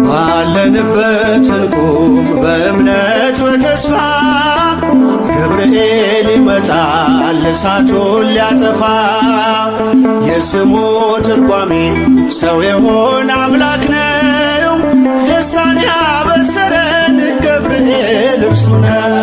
ባለንበት እንቁም በእምነት በተስፋ ገብርኤል ይመጣል እሳቱን ሊያጠፋ። የስሙ ትርጓሜ ሰው የሆነ አምላክ ነው። ደስታን ያበሰረን ገብርኤል እርሱ ነው።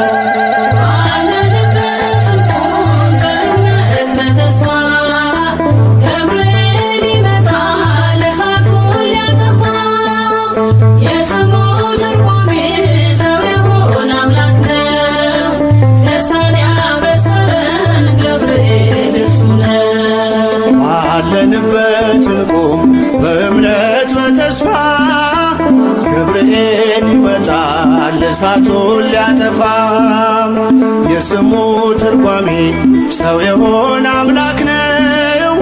ባለንበት እንቁም በእምነት በተስፋ ገብርኤል ይመጣል እሳቱን ሊያጠፋ። የስሙ ትርጓሜ ሰው የሆነ አምላክ ነው።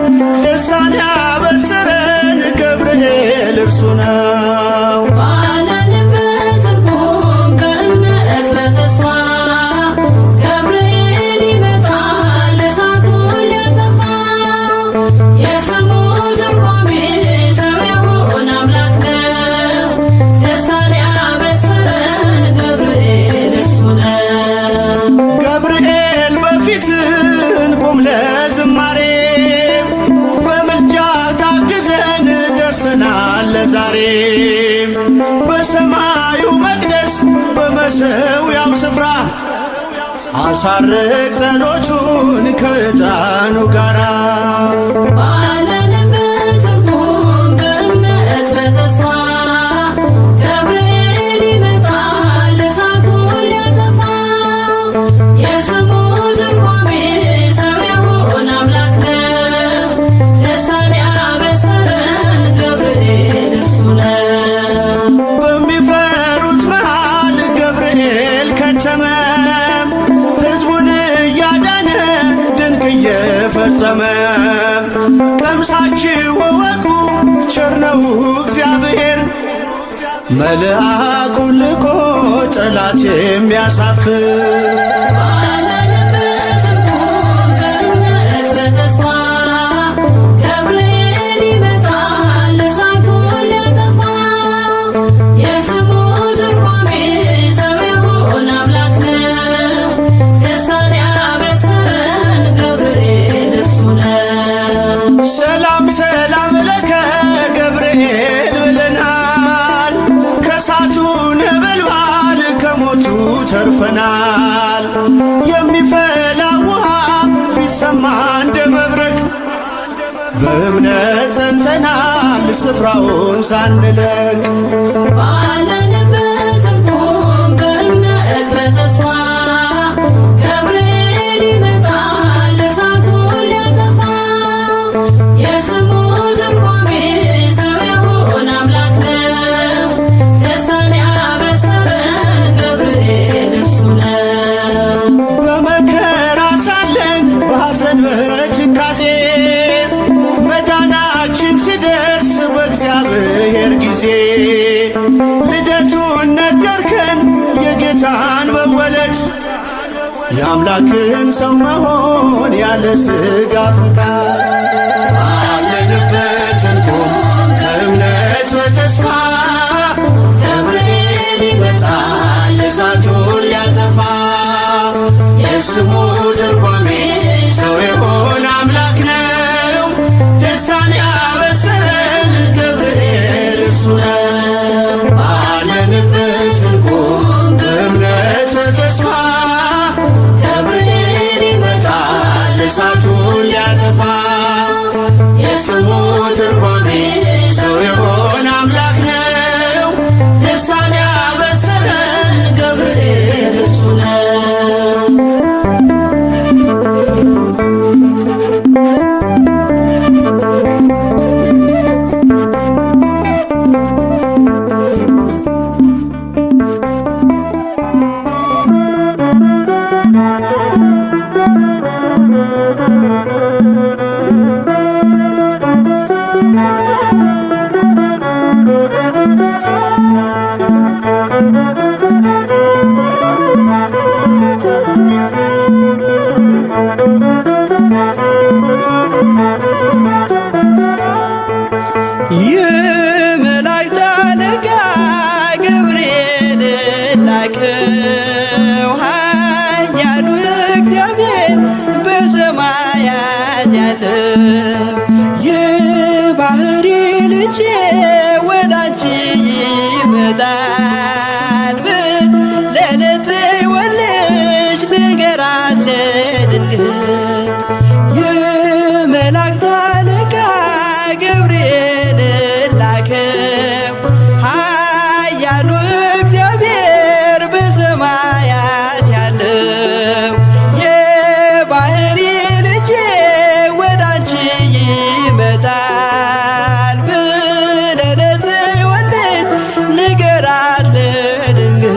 ደስታን ያበሰረን ገብርኤል እርሱ ነው። ዛሬ በሰማዩ መቅደስ በመሠዊያው ስፍራ አሳርቅ ጸሎቱን ከዕጣኑ ጋራ። ባለንበት እንቁም በእምነት በተስፋ ገብርኤል ይመጣል እሳቱን ሊያጠፋ። የስሙ ትርጓሜ ሰው የሆነ አምላክ ነው። ደስታን ያበሰረን ገብርኤል እርሱ ነው። በሚፈሩት መሃል ገብርኤል ከተመ። ሕዝቡን እያዳነ ድንቅ እየፈጸመ። ቀምሳችሁ እወቁ ቸር ነው እግዚአብሔር፣ መልአኩን ልኮ ጠላት የሚያሳፍር። ሰላም ሰላም ለከ ገብርኤል ብለናል። ከእሳቱ ነበልባል ከሞቱ ተርፈናል። የሚፈላ ውሃ ቢሰማ እንደ መብረቅ በእምነት ጸንተናል ስፍራውን ሳንለቅ። ባለንበት እንቁም በእምነት በተስፋ ገብርኤል ይመጣል እሳቱን ሊያጠፋ። የስሙ ትርጓሜ ሰው የሆነ አምላክ ነው። ደስታን ያበሰረን ገብርኤል እርሱ ነው። በመከራ ሳለን በሐዘን በትካዜ መዳናችን ሲደርስ በእግዚአብሔር ጊዜ ልደቱን ነገርከን የጌታን መወለድ፣ የአምላክን ሰው መሆን ያለ ሥጋ ፈቃድ። ባለንበት እንቁም በእምነት በተስፋ ገብርኤል ይመጣል እሳቱን ሊያጠፋ። የስሙ ትርጓሜ ሰው የሆነ አምላክ ነው። ደስታን ያበሰረን ገብርኤል እርሱ ነው። ባለንበት እንቁም በእምነት በተስፋ ገብርኤል ይመጣል እሳቱን ሊያጠፋ። የስሙ ትርጓሜ ሰው የሆነ አምላክ ነው። ደስታን ያበሰረን ገብርኤል እርሱ ነው። Thank you. ለድንግል የመላእክት አለቃ ገብርኤል ላከው ኃያሉ እግዚአብሔር በሰማያት ያለው የባሕሪ ልጄ ወዳንቺ ይመጣል ብለህ ለጽዮን ልጅ ንገራት ለድንግል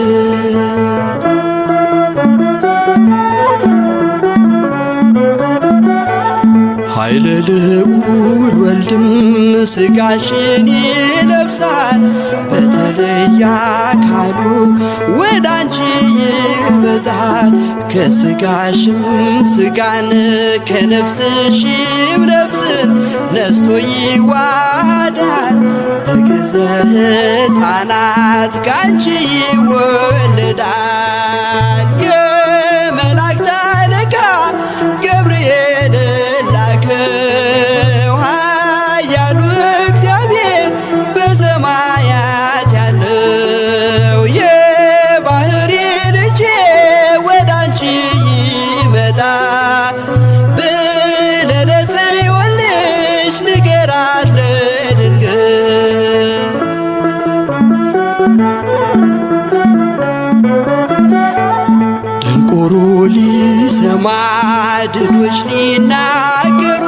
ኃይለ ልዑል ወልድም ሥጋሽን ይለብሳል በተለየ አካሉ ወዳንቺ ይመጣል ከሥጋሽም ሥጋን ከነፍስሽም ነፍስን ነስቶ ይዋሃዳል በግዘ ሕፃናት ካንቺ ይወለዳል የመላእክት አለቃ ገብርኤል ላከው ኃያሉ እግዚአብሔር በሰማያት ያለው የባሕሪ ልጄ ወዳንቺ ይመጣል ብለህ ለጽዮን ልጅ ንገራት ለድንግል ደንቆሮ ሊሰማ ድዶች ሊናገሩ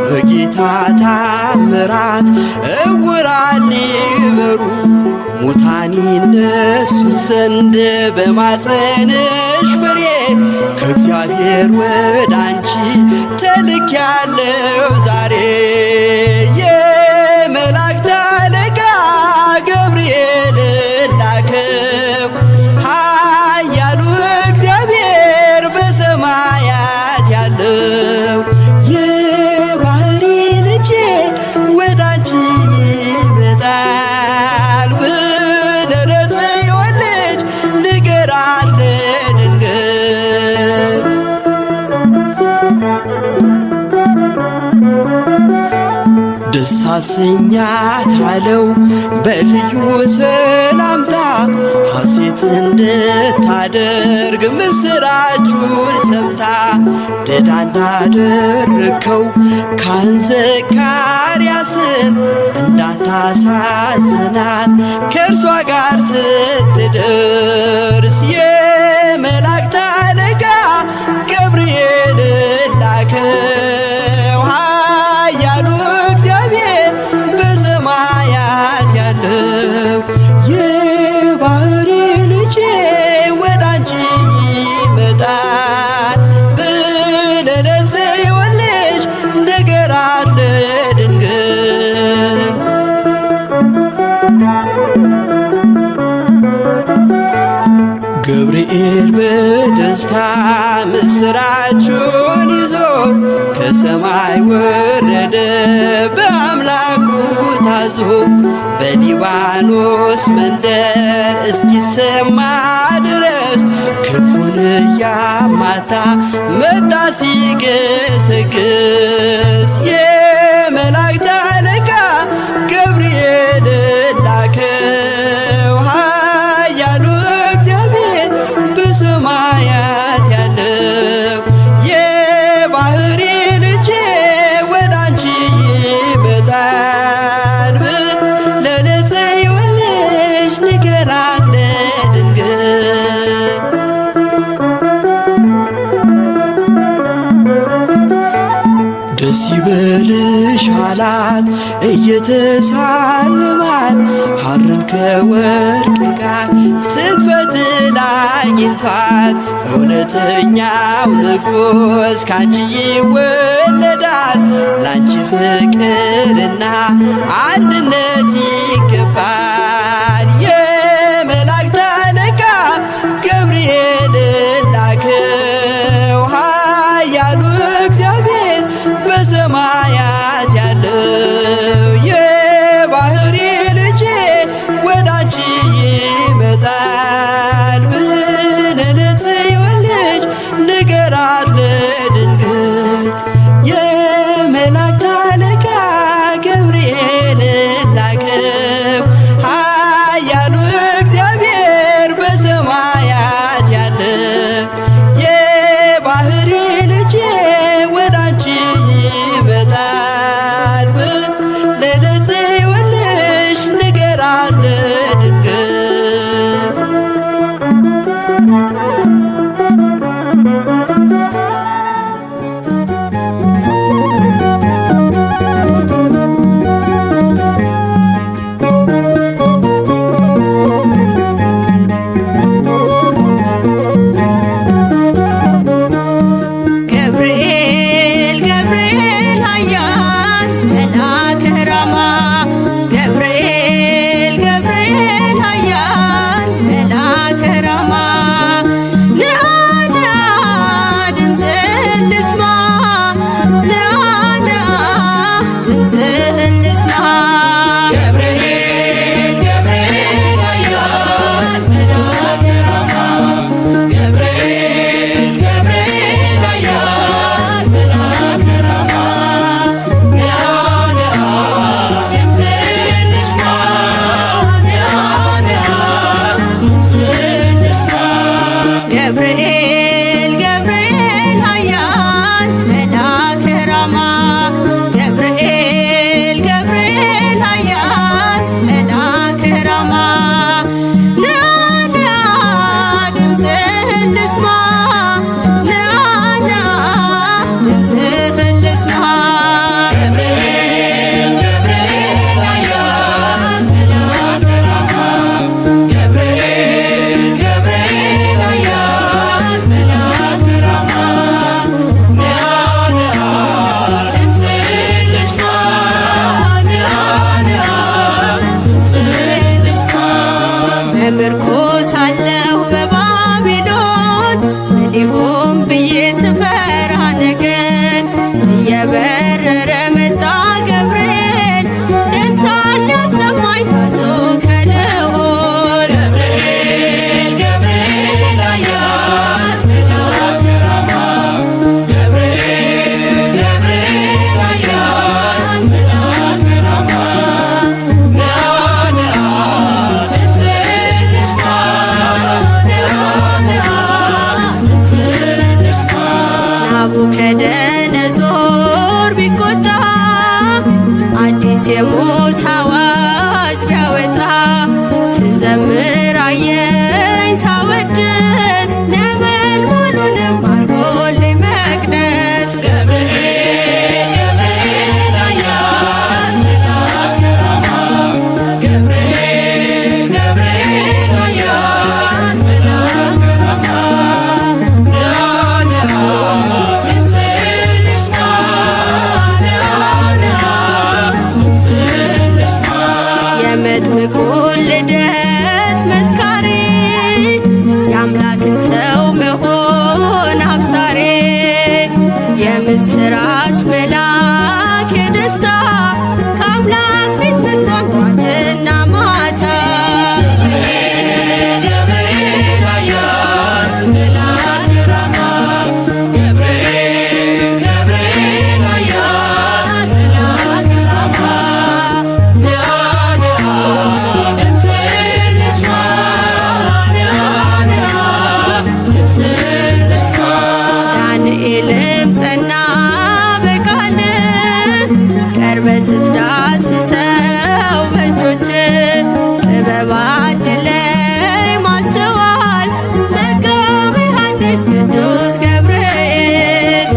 በጌታ ታምራት ዕውራን ሊበሩ ሙታን ይነሱ ዘንድ በማፀንሽ ፍሬ ከእግዚአብሔር ወዳንቺ ተልኬያለሁ ዛሬ የመላእክት አለቃ ገብርኤል ላከው ኃያሉ እግዚአብሔር በሰማያት ያለው የባሕሪ ልጄ ወዳንቺ ይመጣል ብለህ ለጽዮን ልጅ ንገራት ለድንግል ደስ አሰኛት አለው በልዩ ሰላምታ ሐሴት እንድታደርግ ምስራቹን ሰምታ ድዳ እንዳደረግከው ካህን ዘካርያስን እንዳታሳዝናት ከእርሷ ጋር ስትደርስ የመላእክት አለቃ ገብርኤል ላከው ኃያሉ እግዚአብሔር በሰማያት ያለው የባሕሪ ልጄ ወዳንቺ ይመጣል ብለህ ለጽዮን ልጅ ንገራት ለድንግል ገብርኤል በደስታ ምስራቹን ይዞ ከሰማይ ወረደ በአምላኩ ታዞ በሊባኖስ መንደር እስኪሰማ ድረስ ክንፉን እያማታ መጣ ሲገሰግስ የመላእክት አለቃ ገብርኤል ላከው ኃያሉ እግዚአብሔር በሰማያት ያለው የባሕሪ ልጄ ወዳንቺ ይመጣል ብለህ ለጽዮን ልጅ ንገራት ለድንግል ደስ ይበልሽ አላት እየተሳለማት ሐርን ከወርቅ ጋር ስትፈትል አግኝቷት እውነተኛው ንጉሥ ካንቺ ይወለዳል ላንቺ ፍቅርና አንድነት ይገባል የመላእክት አለቃ ገብርኤል ላከው ኃያሉ እግዚአብሔር በሰማያት ያለው የባሕሪ ልጄ ወዳንቺ ይመጣል ብለህ ለጽዮን ልጅ ንገራት ለድንግል የመላእክት አለቃ ገብርኤል ላከው ኃያሉ እግዚአብሔር በሰማያት ያለው የባሕሪ ናቡከደነጾር ቢቆጣ አዲስ የሞት አዋጅ ቢያወጣ ስዘምር አየኝ ሳወድስ ነበልባሉንም አርጎልኝ መቅደስ የመጥምቁን ልደት መስካሪ የአምላክን ሰው መሆን አብሳሪ የምስራች መልአክ የደስታ ከአምላክ ፊት መጥቷል ጧትና ማታ ዳንኤልም ጸና በቃል ቀርበ ስትዳስሰው በእጆች ጥበብ አድለኝ ማስተዋል መጋቤ ሐዲስ ቅዱስ ገብርኤል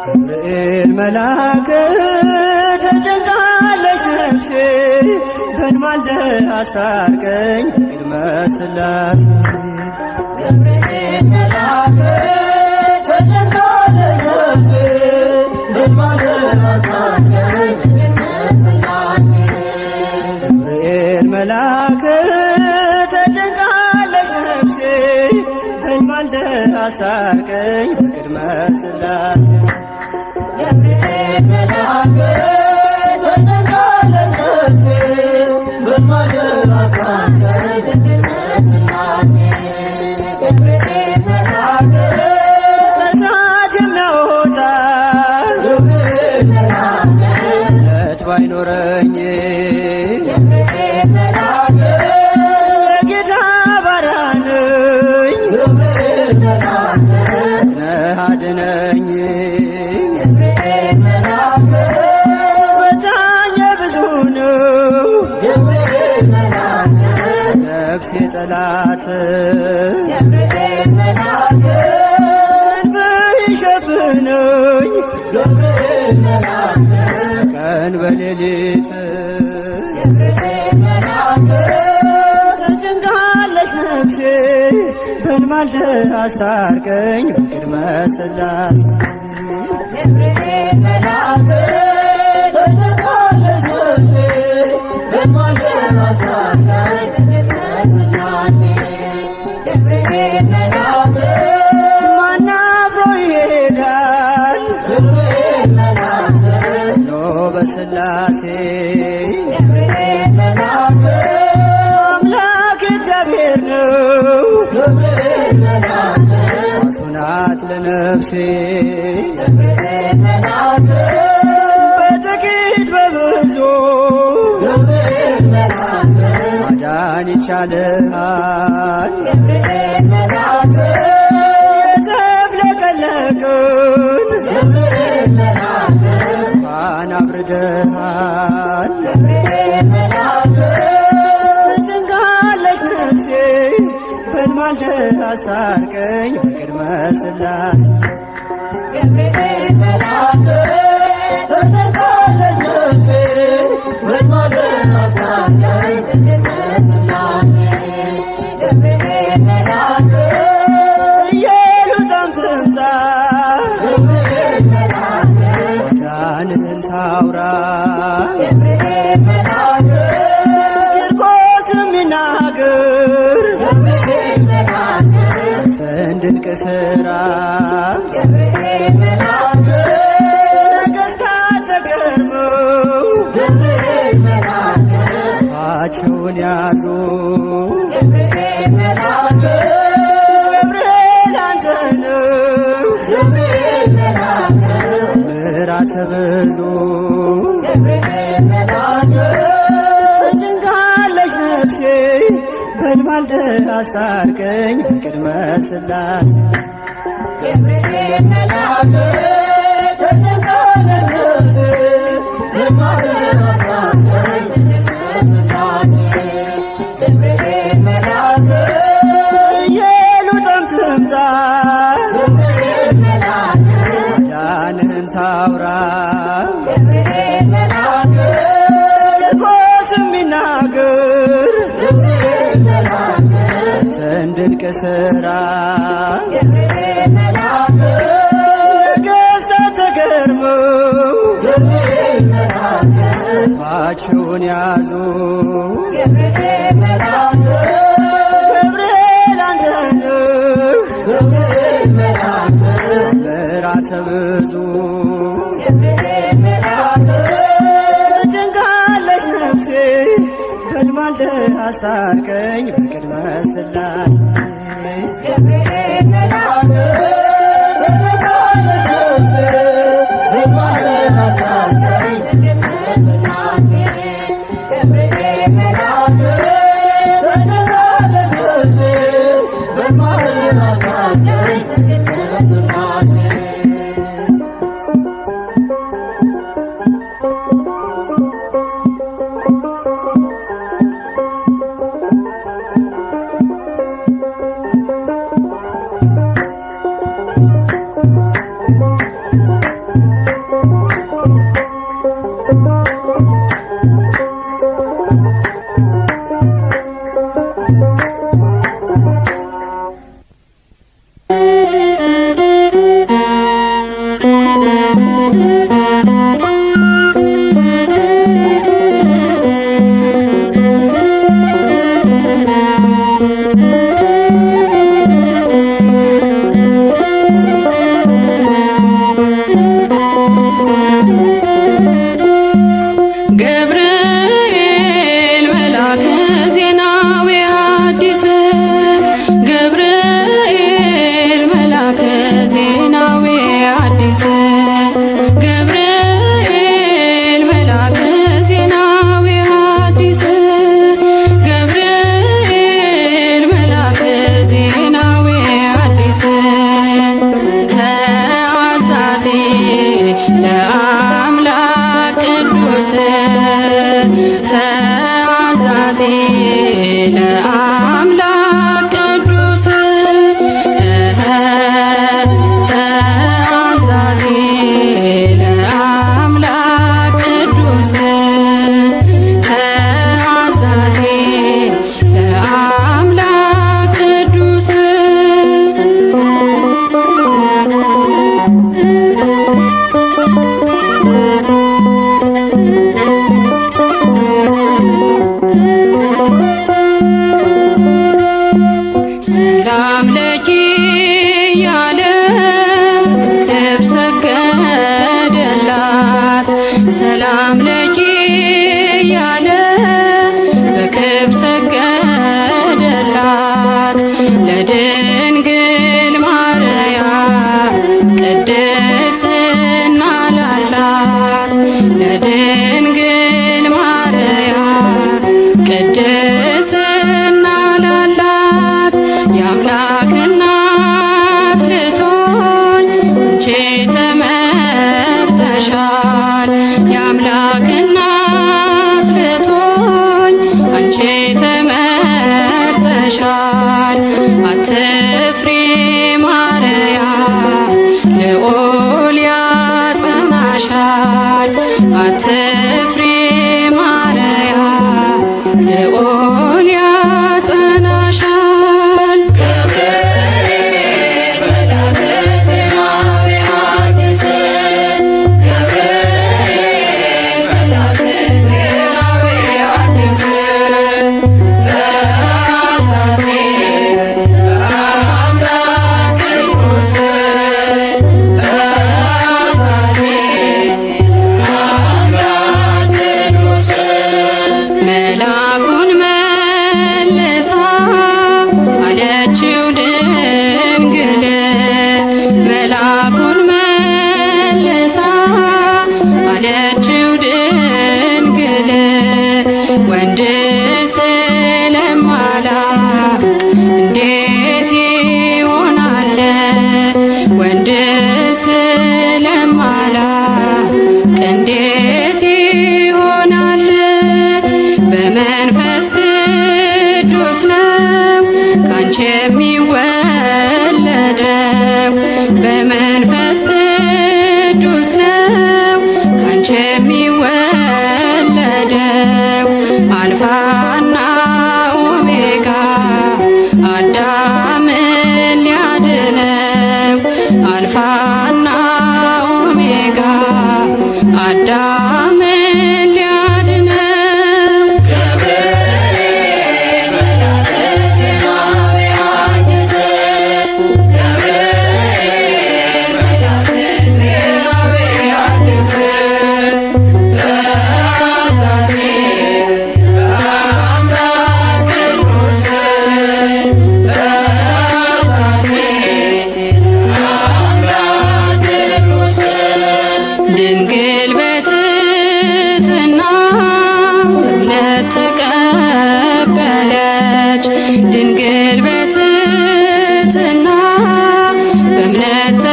ገብርኤል መልአክ ተጨንቃለች ነፍሴ በንማልደ አስታርቀኝ ቅድመ ሥላሴ ገብርኤል መልአክ ተጨንቃለች ነፍሴ በንማልደ አስታርቀኝ ቅድመ ሥላሴ ገብርኤል መልአክ ተጨንቃለች ነፍሴ በንማልደ አስታርቀኝ ቅድመ ሥላሴ ገብርኤል መልአክ ተጨንቃለች ነፍሴ በንማልደ አስታርቀኝ ቅድመ ሥላሴ ገብርኤል መልአክ ከእሳት የሚያወጣ ገብርኤል መልአክ ነት ባይኖረኝ ገብርኤል መልአክ የጌታ ባሪያ ነኝ ገብርኤል መልአክ ነህ አድነኝ ገብርኤል መልአክ ፈታኝ ብዙ ነው ገብርኤል መልአክ ነፍሴ ጠላት ገብርኤል መልአክ ክንፍህ ይሸፍነኝ ገብርኤል መልአክ ቀን በሌሊት ገብርኤል መልአክ ተጨንቃለች ነፍሴ በንማልደ አስታርቀኝ በቅድመ ሥላሴ ገብርኤል መልአክ ተጨንቃለች ነፍሴ በንማልደ አስታርቀኝ በቅድመ ሥላሴ ገብርኤል መልአክ ማን አፍሮ ይሄዳል ገብርኤል መልአክ ኖ በሥላሴ ገብርኤል መልአክ አምላክ እግዚአብሔር ነው ገብርኤል መልአክ ራሱን ናት ለነፍሴ ገብርኤል መልአክ በጥቂት በብዙ ገብርኤል መልአክ ማዳን ይቻልሃል ገብርኤል መልአክ የተፍለቀለቅን ገብርኤል መልአክ እንኳን አብርደሃል ገብርኤል መልአክ ተጨንቃለች ነፍሴ በልማልደ አስታርቀኝ በቅድመ ሥላሴ ገብርኤል መልአክ ተጨንቃለች ነፍሴ በልማልደ አስታርቀኝ በቅድመ ሥላሴ ገብርኤል መልአክ ኢየሉጣም ትምጣ ገብርኤል መልአክ ማዳንህን ታውራ ገብርኤል መልአክ ቂርቆስ የሚናገር ገብርኤል መልአክ አንተን ድንቅ ሥራ ገብርኤል መልአክ ነገሥታት ተገርመው ገብርኤል መልአክ አፋቸውን ያዙ ገብርኤል መልአክ ገብርኤል አንተ ነህ ገብርኤል መልአክ ምሕረት ብዙ ገብርኤል መልአክ ተጨንቃለች ነፍሴ በልማልደ አስታርቀኝ በቅድመ ሥላሴ ገብርኤል መልአክ ተጨንቃለች ነፍሴ በልማልደ አስታርቀኝ በቅድመ ሥላሴ ገብርኤል መልአክ ኢየሉጣም ትምጣ ገብርኤል መልአክ ማዳንህን ታውራ ገብርኤል መልአክ ቂርቆስ የሚናገር ገብርኤል መልአክ አንተን ድንቅ ሥራ ገብርኤል መልአክ ነገሥታት ተገርመው ገብርኤል መልአክ አፋቸውን ያዙ ገብርኤል መልአክ ገብርኤል አንተ ነህ ገብርኤል መልአክ ምሕረት ብዙ ገብርኤል መልአክ ተጨንቃለች ነፍሴ በልማልደ አስታርቀኝ በቅድመ ሥላሴ ገብርኤል መልአክ ተጨንቃለች ነፍሴ በልማልደ አስታርቀኝ በቅድመ ሥላሴ ገብርኤል መልአክ ተጨንቃለች ነፍሴ በልማልደ አስታርቀኝ በቅድመ ሥላሴ ገብርኤል መልአከ ዜናዊ ሐዲስ ገብርኤል መልአከ ዜናዊ ሐዲስ ገብርኤል መልአከ ዜናዊ ሐዲስ ገብርኤል መልአከ ዜናዊ ሐዲስ ተአዛዚ ለአምላክ ቅዱስ ተአዛዚ ለአምላክ ቅዱስ ተአዛዚ ለአምላክ ቅዱስ ተአዛዚ ለአምላክ ቅዱስ ቅድስና ላላት ለድንግል ማርያም ቅድስና ላላት የአምላክ እናት ልትሆኝ አንቺ ተመርጠሻል። የአምላክ እናት ልትሆኝ አንቺ ተመርጠሻል። አትፍሪ ማርያም ልዑል ያጸናሻል። አትፍሪ ማርያም ልዑል ያጸናሻል። ገብርኤል መልአከ ዜና ቢሐድስ ገብርኤል መልአከ ዜና ቢሐድስ ተአዛዜ አምላክ ቅዱስ ተአዛዜ አምላክ ቅዱስ መልአኩን መልሳ አለችው ድንግል መልአኩን መልሳ አለችው ድንግል ወንድ ስለማላውቅ እንዴት ይሆናል ወንድ ስለማላውቅ እንዴት ይሆናል በመንፈስ ቅዱስ ነው ካንቺ የሚወለደው በመንፈስ ቅዱስ ነው ካንቺ የሚወለደው አልፋና ኦሜጋ አዳምን ሊያድነው አልፋና ኦሜጋ አዳምን ሊያድነው ገብርኤል መልአከ ዜና ቢሐድስ ገብርኤል መልአከ ዜና ቢሐድስ ተአዛዜ አምላክ ቅዱስ ተአዛዜ አምላክ ቅዱስ ድንግል በትሕትና በእምነት ተቀበለች ድንግል በትሕትና በእምነት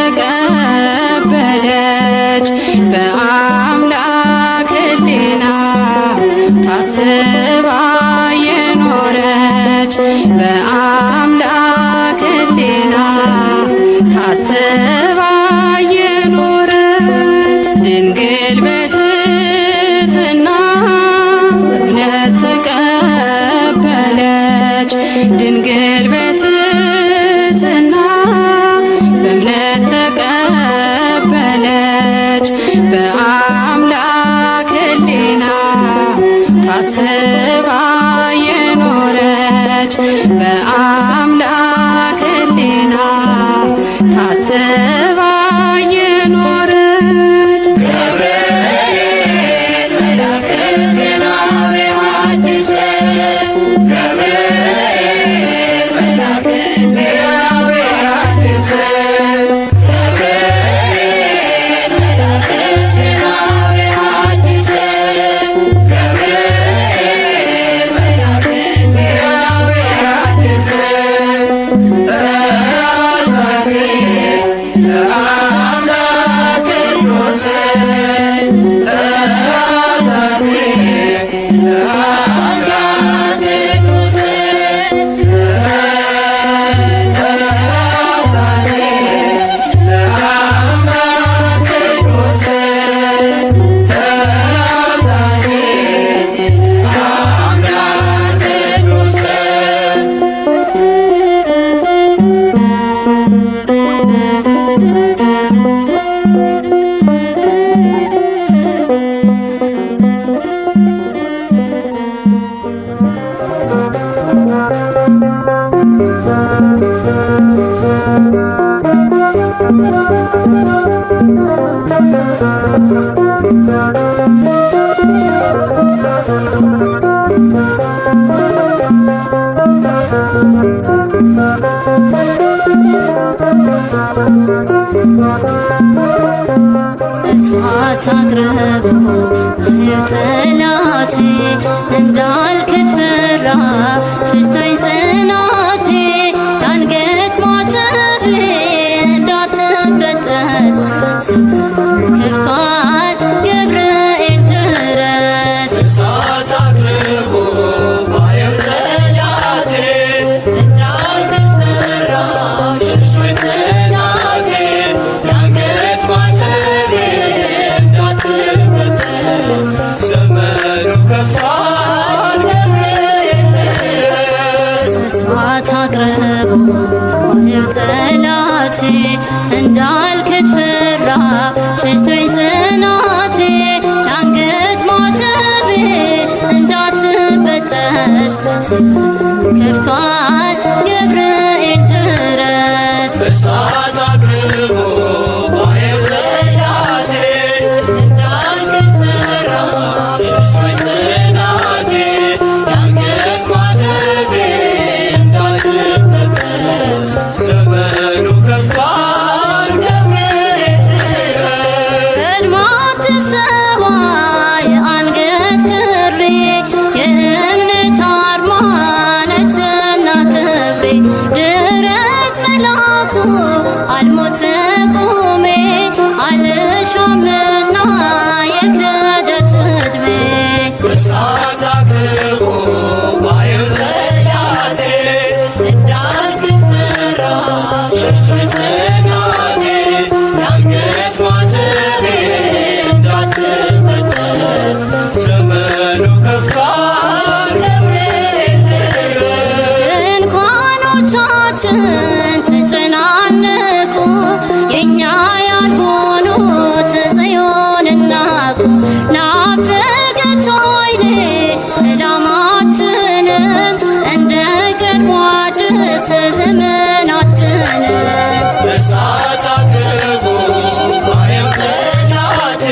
ተቀበለች በአምላክ ሕሊና ታስባ የኖረች በአምላክ ሕሊና ታስባ የኖረች ድንግል እሳት አቅርቦ ጠላቴ እንዳልክድ ፈራ ሽሽቶኝ ጽናቴ የአንገት ማተቤ እንዳትበጠስ ዘመኑ ከፍቷል ገብርኤል ድረስ እሳት አቅርቦ ባየው ጠላቴ እንዳልክድ ፈራ ሽሽቶኝ ጽናቴ የአንገት ማተቤ እንዳትበጠስ ዘመኑ ከፍቷል ገብርኤል ድረስ እሳት አቅርቦ ባየው ጠላቴ እንዳልክድ ፈራ ሸሽቶኝ ጽናቴ የአንገት ማተቤ እንዳትበጠስ ዘመኑ ከፍቷል ገብርኤል ድረስ እሳት አቅርቦ ባየው ጠላቴ እንዳልክድ ፈራ ሽሽቶኝ ጽናቴ የአንገት ማተቤ እንዳትበጠስ ዘመኑ ከፍቷል ገብርኤል ድረስ ቀድማ ትሰዋ የአንገት ክሬ የእምነት አርማ ነችና ክብሬ ድረስ መላኩ አልሞት በቁሜ አልሻምና የክህደት ዕድሜ እሳት አቅርቦ ባየው ጠላቴ እንዳልክድ ፈራ ሽሽቶኝ ጽናቴ የአንገት ማተቤ እንዳትበጠስ ዘመኑ ከፍቷል ገብርኤል ድረስ ድንኳኖቻችን ተጨናነቁ የእኛ ያልሆኑት ጽዮንን ናቁ ናፈቀች ዓይኔ ሰላማችንን እንደ ቀድሞ አድስ ዘመናችንን እሳት አቅርቦ ባየው ጠላቴ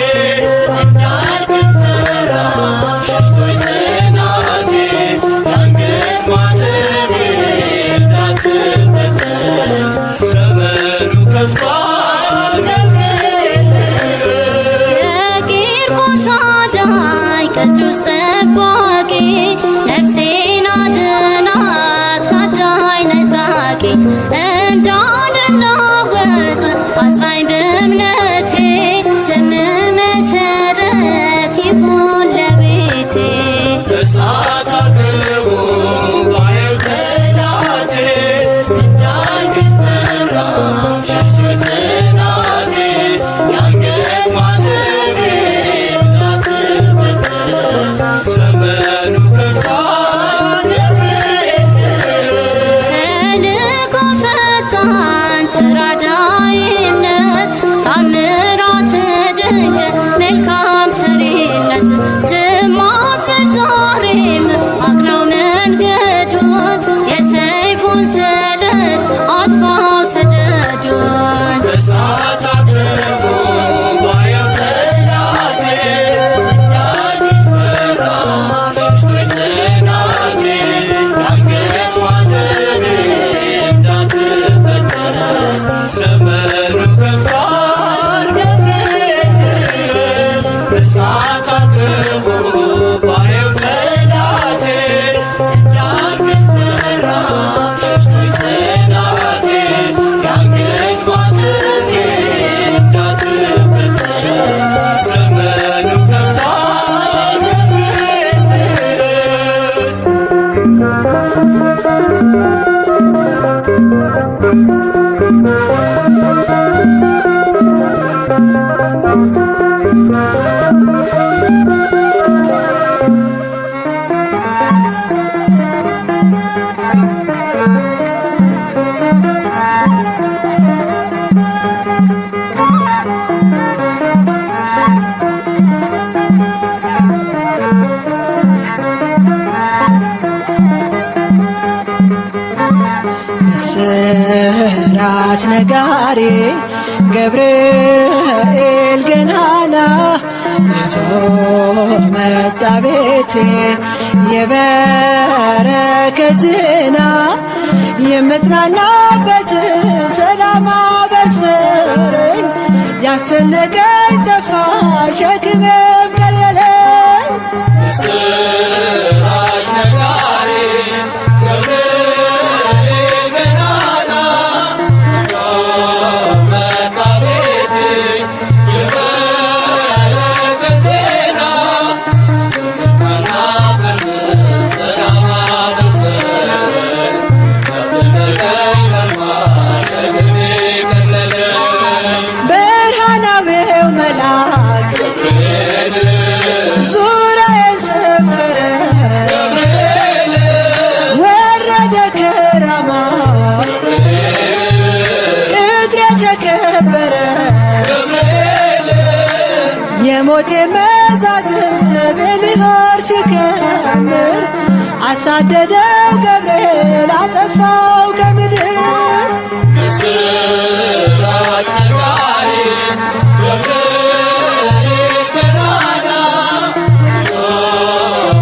እንዳልክድ ፈራ ሽሽቶኝ ጽናቴ የአንገት ማተቤ እንዳትበጠስ ዘመኑ ከፍቷል ገብርኤል ድረስ የቂርቆስ አዳኝ ቅዱስ ጠባቂ ነፍሴን አድናት ካዳኝ ነጣቂ እንዳልናወጽ አጽናኝ በእምነቴ ስም መሰረት ይሁን ለቤቴ እሳት አቅርቦ ባየው ጠላቴ እንዳልክድ ፈራ ሽሽቶኝ ጽናቴ የአንገት ማተቤ እንዳትበጠስ ዘመኑ ከፍቷል ገብርኤል ድረስ ተልእኮ ፈጣን ተራዳኢነት ታምራት ድንቅ መልካም ሰሪነት ዝም አትበል ዛሬም አቅናው መንገዱን የሰይፉን ስለት አጥፋው ሰደዱን እሳት አቅርቦ ባየው ጠላቴ እንዳልክድ ፈራ ሽሽቶኝ ጽናቴ የአንገት ማተቤ እንዳትበጠስ ዘመኑ ከፍቷል ገብርኤል ድረስ እሳት አቅርቦ ባየው ጠላቴ እንዳልክድ ፈራ ሽሽቶኝ ጽናቴ የአንገት ማተቤ እንዳትበጠስ ዘመኑ ከፍቷል ገብርኤል ድረስ ምስራች ነጋሪ ገብርኤል ገናና ይዞ መጣ ቤቴ የበረከት ዜና የምጽናናበት ሰላም አበሰረኝ ያስጨነቀኝ ጠፋ ሸክሜም ቀለለ። ምስራች ነጋሪ ገብርኤል ገናና ይዞ መጣ ቤቴ የበረከት ዜና ምስጋና በሰላም አበሰረኝ ያስጨነቀኝ ጠፋ ሸክሜ ቀለለ። ብርሃናዊው መልአክ ገብርኤል ዙሪያዬን ሰፈረ ገብርኤል ወረደ ከራማ ቅጥሬ ተከበረ ገብርኤል የሞቴ መዛግብት በልሆር ሲከምር አሳደደ ገብርኤል አጠፋው ከምድር። ምስራች ነጋሪ ገብርኤል ገናና ይዞ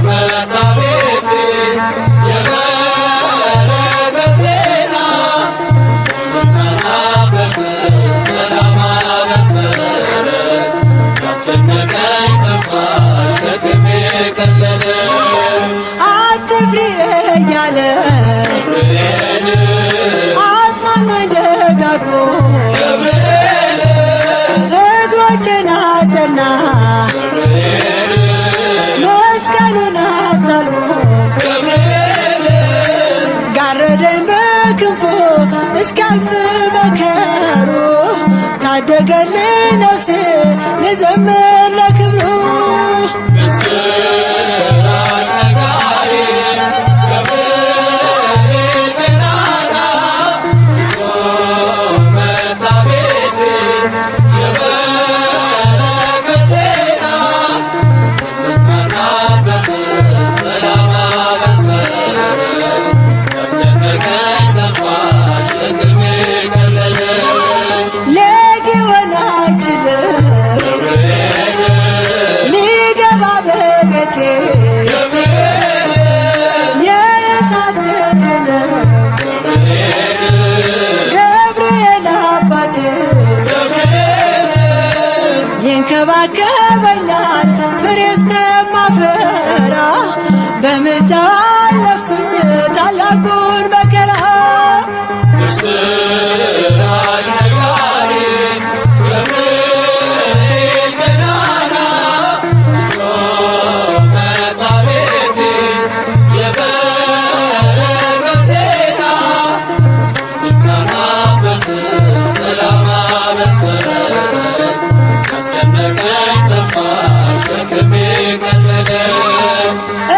መጣ ቤቴ የበረከት ዜና ምስጋና በሰላም አበሰረኝ ያስጨነቀኝ ጠፋ ሸክሜ ቀለለ። አትፍሪ እያለ ገብርኤል አጽናናኝ ደጋግሞ ገብርኤል እግሮቼን አጸና ገብርኤል መስቀሉን አሳልሞ ገብርኤል ጋረደኝ በክንፉ እስኪያልፍ መከሩ ታደገልኝ ነፍሴ ልዘምር ለክብሩ። ምስራች ነጋሪ ገብርኤል ገናና ይዞ መጣ ቤቴ የበረከት ዜና ምስጋና በሰላም አበሰረኝ ያስጨነቀኝ ጠፋ ሸክሜ ቀለለ። ሊሆን አይችልም ገብርኤል ሊገባ በቤቴ ገብርኤል የእሳት ቅጥር ነው ገብርኤል አባቴ ገብርኤል ይንከባከበኛል ፍሬ እስከማፈራ በምልጃው አለፍኩኝ ታላቁን መከራ። ምስራች ነጋሪ ገብርኤል ገናና ይዞ መጣ ቤቴ የበረከት ዜና ምስጋና በሰላም አበሰረኝ ያስጨነቀኝ ጠፋ ሸክሜ ቀለለ።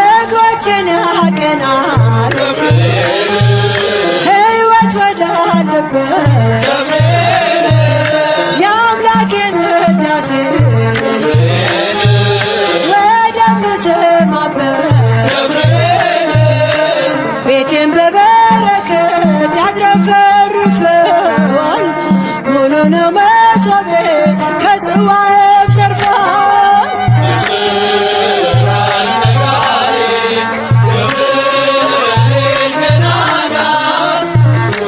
እግሮቼን ያቀናል ገብርኤል ሕይወት ወዳለበት ገብርኤል የአምላኬን ውዳሴ ገብርኤል ወደምሰማበት ገብርኤል ቤቴን በበረከት ያትረፈርፈዋል። ሙሉ ነው መሶቤ ከጽዋዬም ተርፏል። ምስራች ነጋሪ ገብርኤል ገናና ይዞ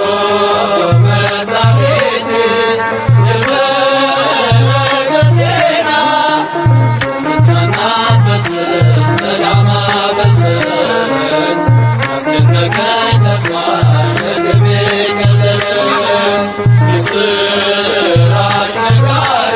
መጣ ቤቴ የበረከት ዜና ምስጋና በሰላም አበሰረኝ ያስጨነቀኝ ጠፋ ሸክሜ ቀለለ። ምስራች ነጋሪ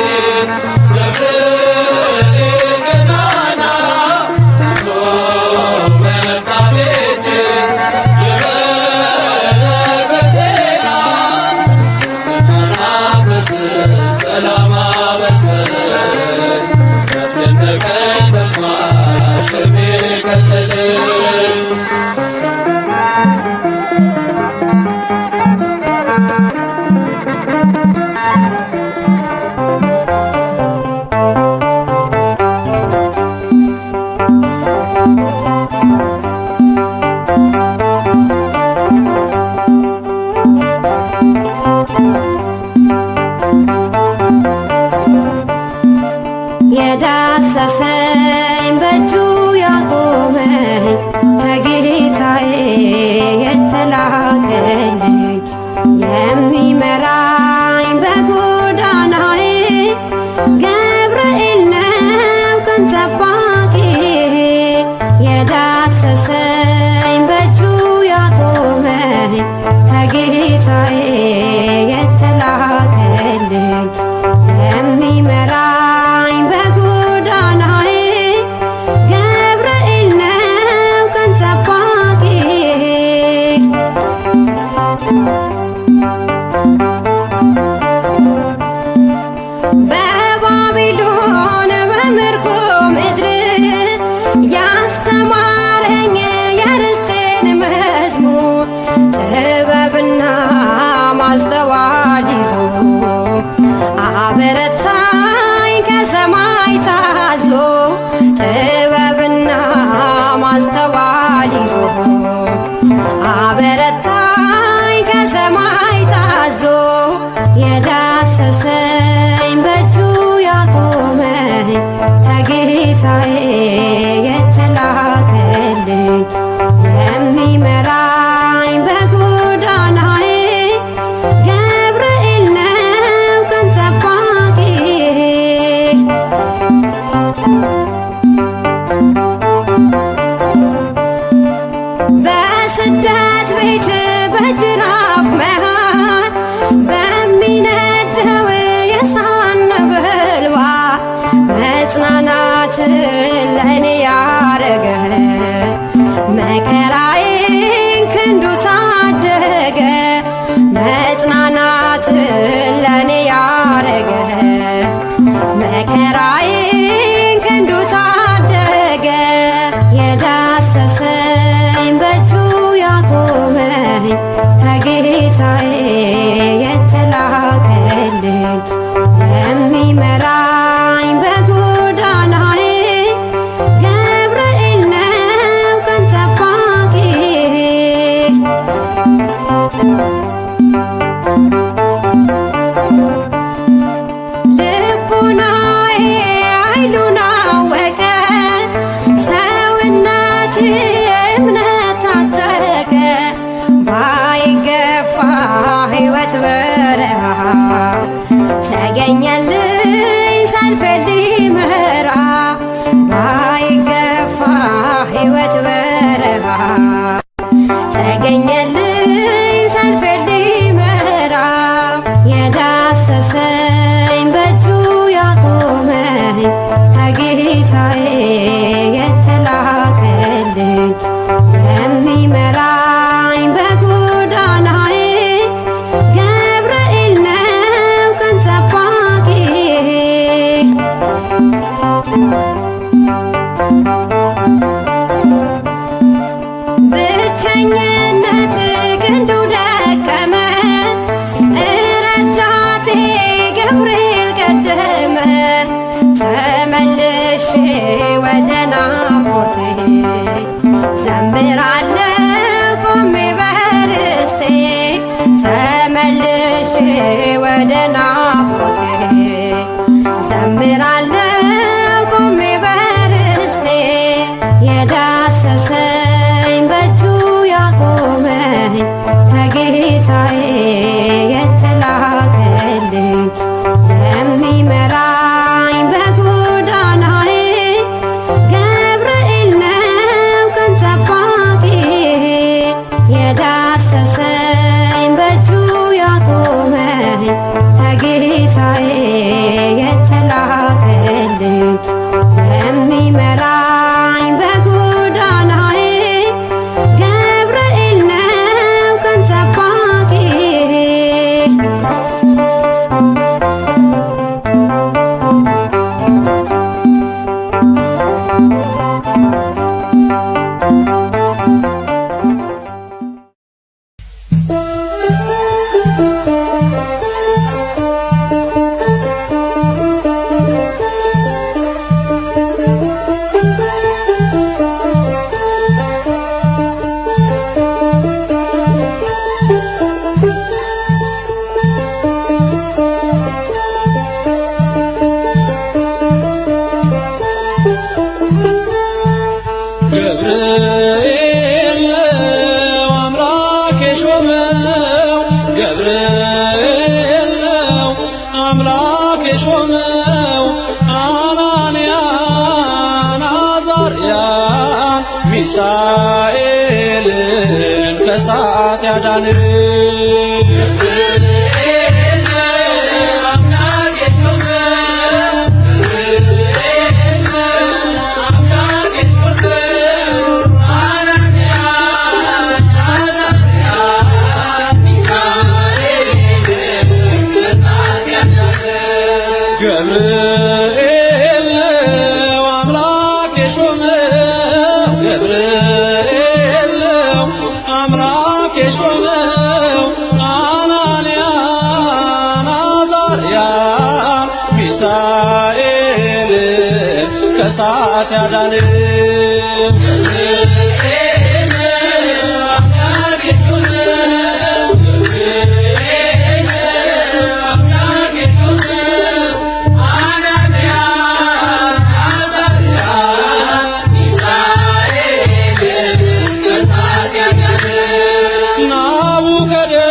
መከራዬን ክንዱ ታደገ። የዳሰሰኝ በእጁ ያቆመኝ ከጌታዬ የተላከልኝ የሚመራኝ በጎዳናዬ ገብርኤል ነው ቀን ጠባቂዬ። ልቡናዬ ኃይሉን አወቀ፣ ሰውነቴ እምነት ታጠቀ። ባይገፋ ሕይወት በረሃ ተገኘልኝ ሰልፌን ሊመራ። ባይገፋ ሕይወት በረሃ ተገኘልኝ ሰልፌን ሊመራ። የዳሰሰኝ በእጁ ያቆመኝ ከጌታዬ የተላከልኝ የሚመራኝ በጎዳናዬ ገብርኤል ነው ቀን ጠባቂዬ። ብቸኝነት ክንዱ ደከመ፣ ረዳቴ ገብርኤል ቀደመ። ተመልሼ ወደ ናፍቆቴ ዘምራለሁ ቆሜ በርስቴ። ተመልሼ ወደ ናፍቆቴ ዘምራለሁ ቆሜ በርስቴ። የዳሰሰኝ በእጁ ያቆመኝ ከጌታዬ የተላከልኝ የሚመራኝ በጎዳናዬ ገብርኤል ነው ቀን ጠባቂዬ። የዳሰሰኝ በእጁ ያቆመኝ ከጌታዬ የተላከልኝ የሚመራኝ በጎዳናዬ ገብርኤል ነው ቀን ጠባቂዬ። ገብርኤል ነው አምላክ የሾመው፣ ገብርኤል ነው አምላክ የሾመው። አናንያን አዛርያን ሚሳኤልን ከእሳት ያዳን ገብርኤል ነው አምላክ የሾመው፣ ገብርኤል ነው አምላክ የሾመው። አናንያን አዛርያን ሚሳኤልን ከእሳት ያዳን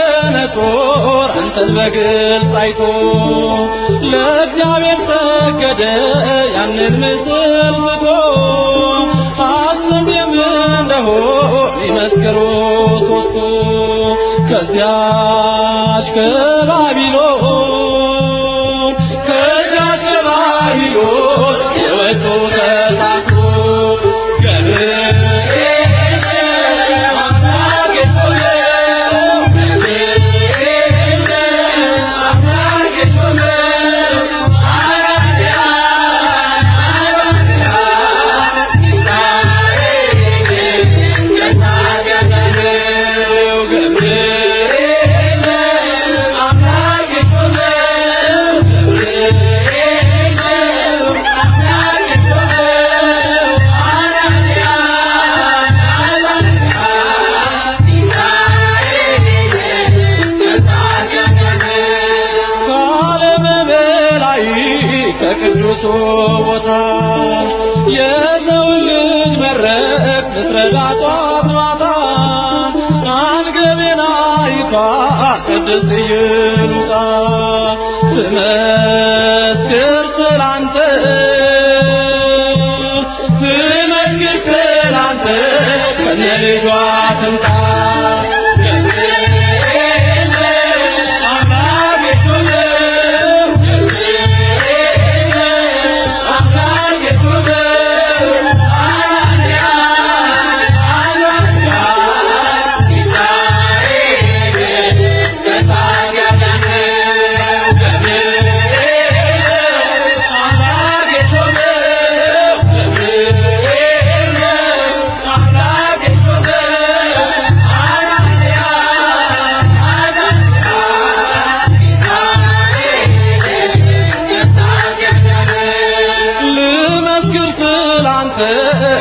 ናቡከደነጾር አንተን በግልጽ አይቶ ለእግዚአብሔር ሰገደ ያንን ምስል ፍቶ። ሐሰት እንደሆን ይመስክሩ ሦስቱ ከዚያች ከባቢሎን የወጡ ተሳቱ። ከቅዱሱ ቦታ የሰው ልጅ መረቅ ልትረዳ ጧት ማታ አንገቤና ይቷ ቅድስት ይሉጣ ትመስክር ስላንተ ትመስክር ስላንተ ከነ ልጇ ትምጣ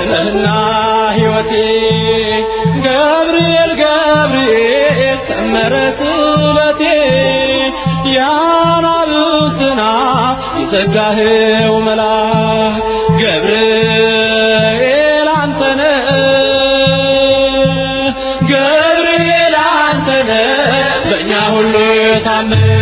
ነህና ሕይወቴ ገብርኤል ገብርኤል ሰመረ ስለቴ የአናብስትን አፍ የዘጋኸው መልአክ ገብርኤል አንተነ ገብርኤል አንተነ በእኛ ሁሉ ታመን